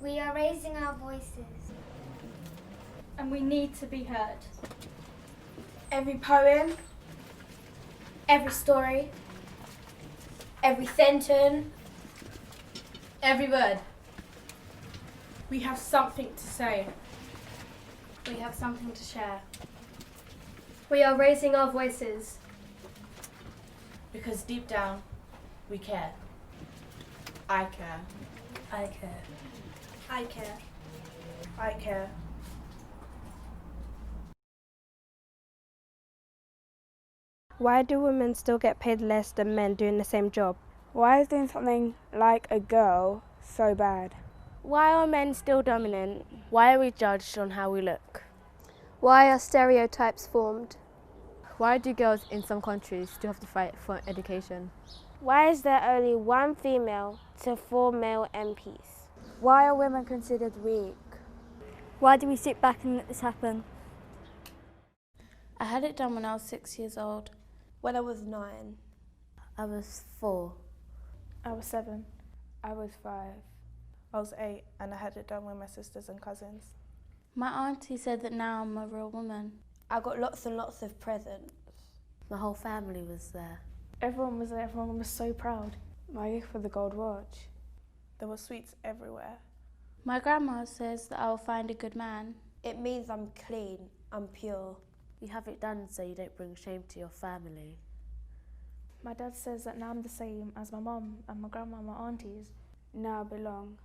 We are raising our voices. And we need to be heard. Every poem, Every story, every sentence, every word. we have something to say. We have something to share. We are raising our voices. Because deep down, we care. I care. I care. I care. I care. Why do women still get paid less than men doing the same job? Why is doing something like a girl so bad? Why are men still dominant? Why are we judged on how we look? Why are stereotypes formed? Why do girls in some countries still have to fight for education? Why is there only 1 female to 4 male MPs? Why are women considered weak? Why do we sit back and let this happen? I had it done when I was 6 years old. When I was 9. I was 4. I was 7. I was 5. I was 8 and I had it done with my sisters and cousins. My auntie said that now I'm a real woman. I got lots and lots of presents. My whole family was there. Everyone was there, everyone was so proud. My gift was the gold watch. There were sweets everywhere. My grandma says that I'll find a good man. It means I'm clean, I'm pure. You have it done so you don't bring shame to your family. My dad says that now I'm the same as my mum and my grandma and my aunties. Now I belong.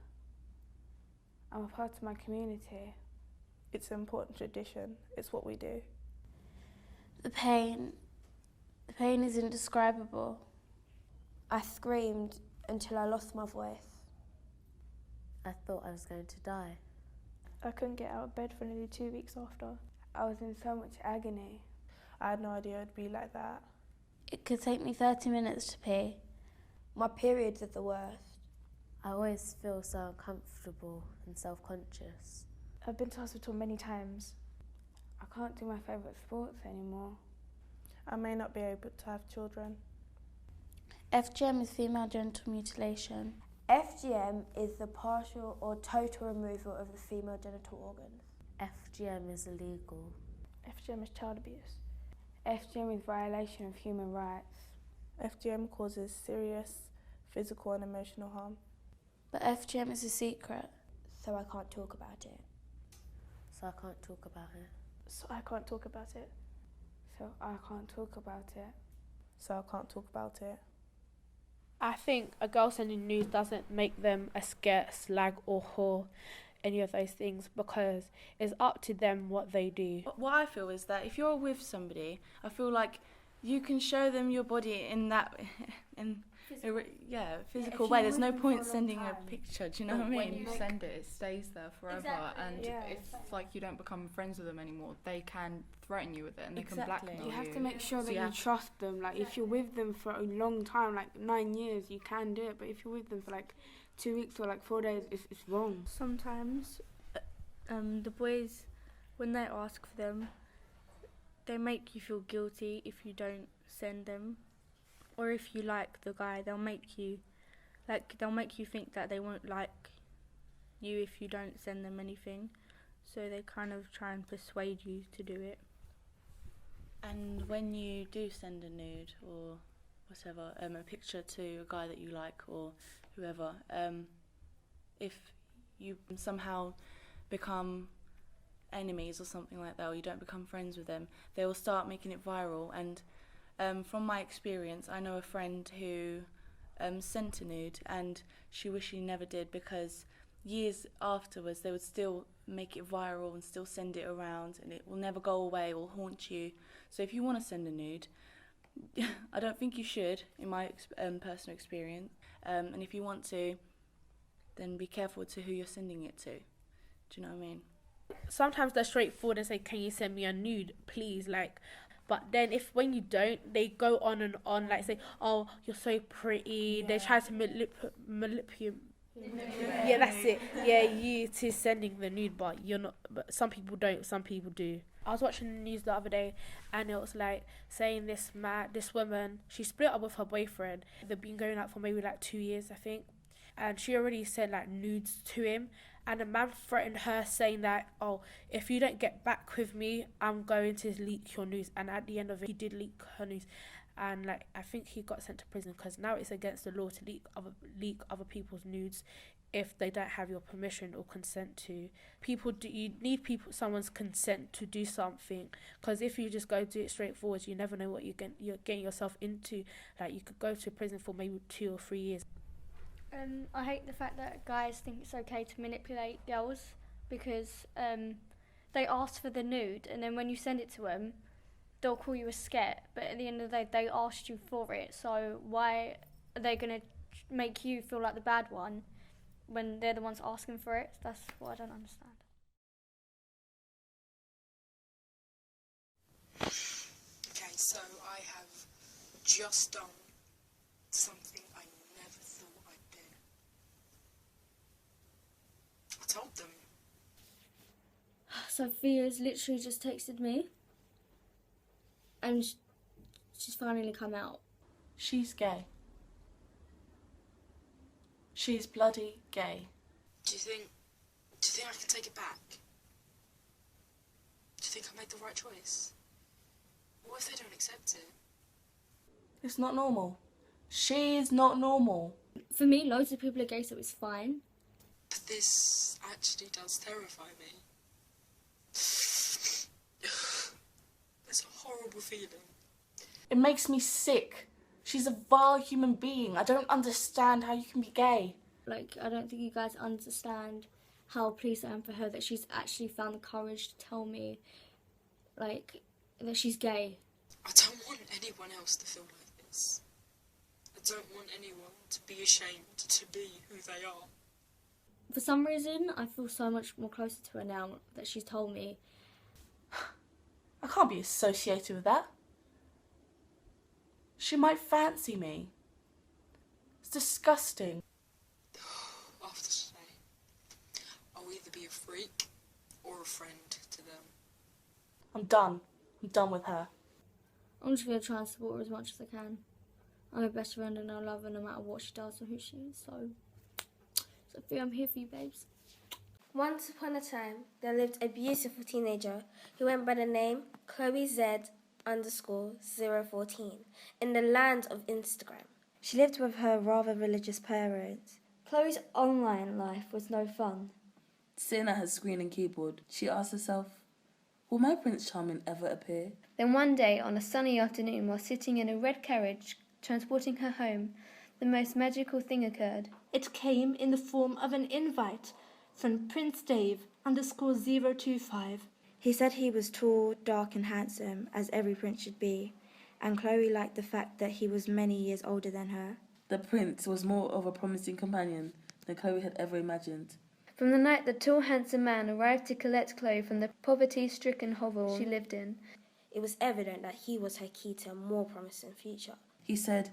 I'm a part of my community. It's an important tradition. It's what we do. The pain is indescribable. I screamed until I lost my voice. I thought I was going to die. I couldn't get out of bed for nearly 2 weeks after. I was in so much agony. I had no idea it'd be like that. It could take me 30 minutes to pee. My periods are the worst. I always feel so uncomfortable and self-conscious. I've been to hospital many times. I can't do my favourite sports anymore. I may not be able to have children. FGM is female genital mutilation. FGM is the partial or total removal of the female genital organs. FGM is illegal. FGM is child abuse. FGM is violation of human rights. FGM causes serious physical and emotional harm. But FGM is a secret. So I can't talk about it. So I can't talk about it. So I can't talk about it. So I can't talk about it. So I can't talk about it. I think a girl sending nudes doesn't make them a skirt, slag or whore, any of those things, because it's up to them what they do. What I feel is that if you're with somebody, I feel like you can show them your body in that physical way. There's no point sending a picture, do you know what I mean? When you send it, it stays there forever. Exactly. And Yeah. if like you don't become friends with them anymore, they can threaten you with it and they can Exactly. blackmail You you. have to make sure So that you you have- trust them. Like, if you're with them for a long time, like 9 years, you can do it. But if you're with them for like 2 weeks or like 4 days, it's wrong. Sometimes the boys, when they ask for them, they make you feel guilty if you don't send them. Or if you like the guy, they'll make you think that they won't like you if you don't send them anything. So they kind of try and persuade you to do it. And when you do send a nude or whatever, a picture to a guy that you like or whoever, if you somehow become enemies or something like that, or you don't become friends with them, they will start making it viral. And from my experience, I know a friend who sent a nude and she wished she never did, because years afterwards they would still make it viral and still send it around, and it will never go away, it will haunt you. So if you want to send a nude, I don't think you should, in my personal experience, and if you want to, then be careful to who you're sending it to. Do you know what I mean? Sometimes they're straightforward and say, can you send me a nude, please? But then when you don't, they go on and on, like say, oh, you're so pretty. Yeah. They try to manipulate. Yeah, that's it. Yeah, you to sending the nude, but you're not. But some people don't. Some people do. I was watching the news the other day, and it was like saying this woman, she split up with her boyfriend. They've been going out for maybe like 2 years, I think, and she already sent like nudes to him, and a man threatened her saying that, oh, if you don't get back with me, I'm going to leak your news. And at the end of it, he did leak her news, and like I think he got sent to prison because now it's against the law to leak other people's nudes if they don't have your permission or consent to. You need someone's consent to do something, because if you just go do it straightforward, you never know what you're getting yourself into. Like, you could go to prison for maybe 2 or 3 years. I hate the fact that guys think it's okay to manipulate girls, because they ask for the nude, and then when you send it to them, they'll call you a sket, but at the end of the day, they asked you for it, so why are they going to make you feel like the bad one when they're the ones asking for it? That's what I don't understand. Okay, so I have just done something I never thought I'd do. I told them. Sophia's literally just texted me, and she's finally come out. She's gay. She's bloody gay. Do you think I can take it back? Do you think I made the right choice? What if they don't accept it? It's not normal. She's not normal. For me, loads of people are gay, so it's fine. But this actually does terrify me. It's a horrible feeling. It makes me sick. She's a vile human being. I don't understand how you can be gay. Like, I don't think you guys understand how pleased I am for her that she's actually found the courage to tell me, like, that she's gay. I don't want anyone else to feel like this. I don't want anyone to be ashamed to be who they are. For some reason, I feel so much more closer to her now that she's told me. I can't be associated with that. She might fancy me. It's disgusting. I have to say, I'll either be a freak or a friend to them. I'm done. I'm done with her. I'm just going to try and support her as much as I can. I'm her best friend and I love her no matter what she does or who she is. So, Sophia, I'm here for you, babes. Once upon a time, there lived a beautiful teenager who went by the name Chloe Z_014 in the land of Instagram. She lived with her rather religious parents. Chloe's online life was no fun. Sitting at her screen and keyboard, she asked herself, will my Prince Charming ever appear? Then one day, on a sunny afternoon, while sitting in a red carriage transporting her home, the most magical thing occurred. It came in the form of an invite from Prince Dave_025. He said he was tall, dark and handsome, as every prince should be, and Chloe liked the fact that he was many years older than her. The prince was more of a promising companion than Chloe had ever imagined. From the night the tall, handsome man arrived to collect Chloe from the poverty-stricken hovel she lived in, it was evident that he was her key to a more promising future. He said,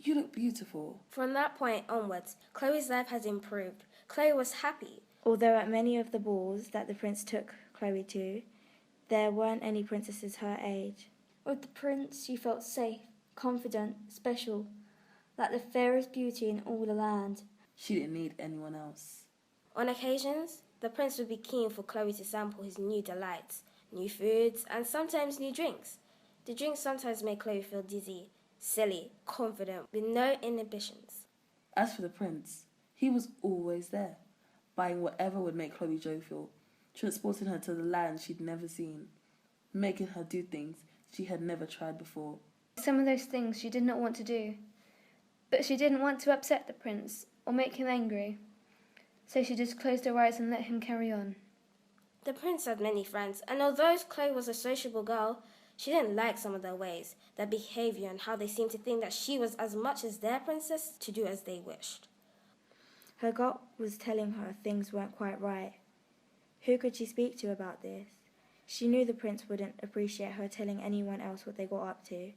you look beautiful. From that point onwards, Chloe's life has improved. Chloe was happy. Although at many of the balls that the prince took Chloe to, there weren't any princesses her age. With the prince, she felt safe, confident, special, like the fairest beauty in all the land. She didn't need anyone else. On occasions, the prince would be keen for Chloe to sample his new delights, new foods, and sometimes new drinks. The drinks sometimes made Chloe feel dizzy, silly, confident, with no inhibitions. As for the prince, he was always there, buying whatever would make Chloe jovial, transporting her to the land she'd never seen, making her do things she had never tried before. Some of those things she did not want to do, but she didn't want to upset the prince or make him angry, so she just closed her eyes and let him carry on. The prince had many friends, and although Chloe was a sociable girl, she didn't like some of their ways, their behaviour, and how they seemed to think that she was as much as their princess to do as they wished. Her gut was telling her things weren't quite right. Who could she speak to about this? She knew the prince wouldn't appreciate her telling anyone else what they got up to.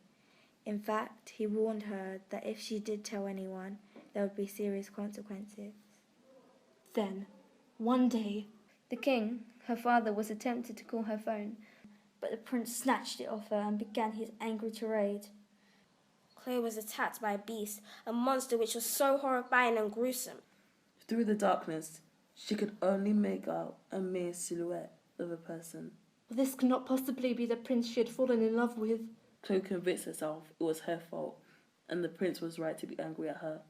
In fact, he warned her that if she did tell anyone, there would be serious consequences. Then, one day, the king, her father, was attempted to call her phone, but the prince snatched it off her and began his angry tirade. Chloe was attacked by a beast, a monster which was so horrifying and gruesome. Through the darkness, She could only make out a mere silhouette of a person. This cannot possibly be the prince she had fallen in love with. Chloe convinced herself it was her fault, and the prince was right to be angry at her.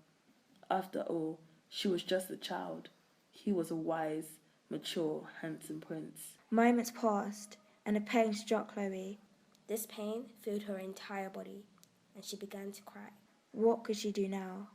After all, she was just a child. He was a wise, mature, handsome prince. Moments passed, and a pain struck Chloe. This pain filled her entire body, and she began to cry. What could she do now?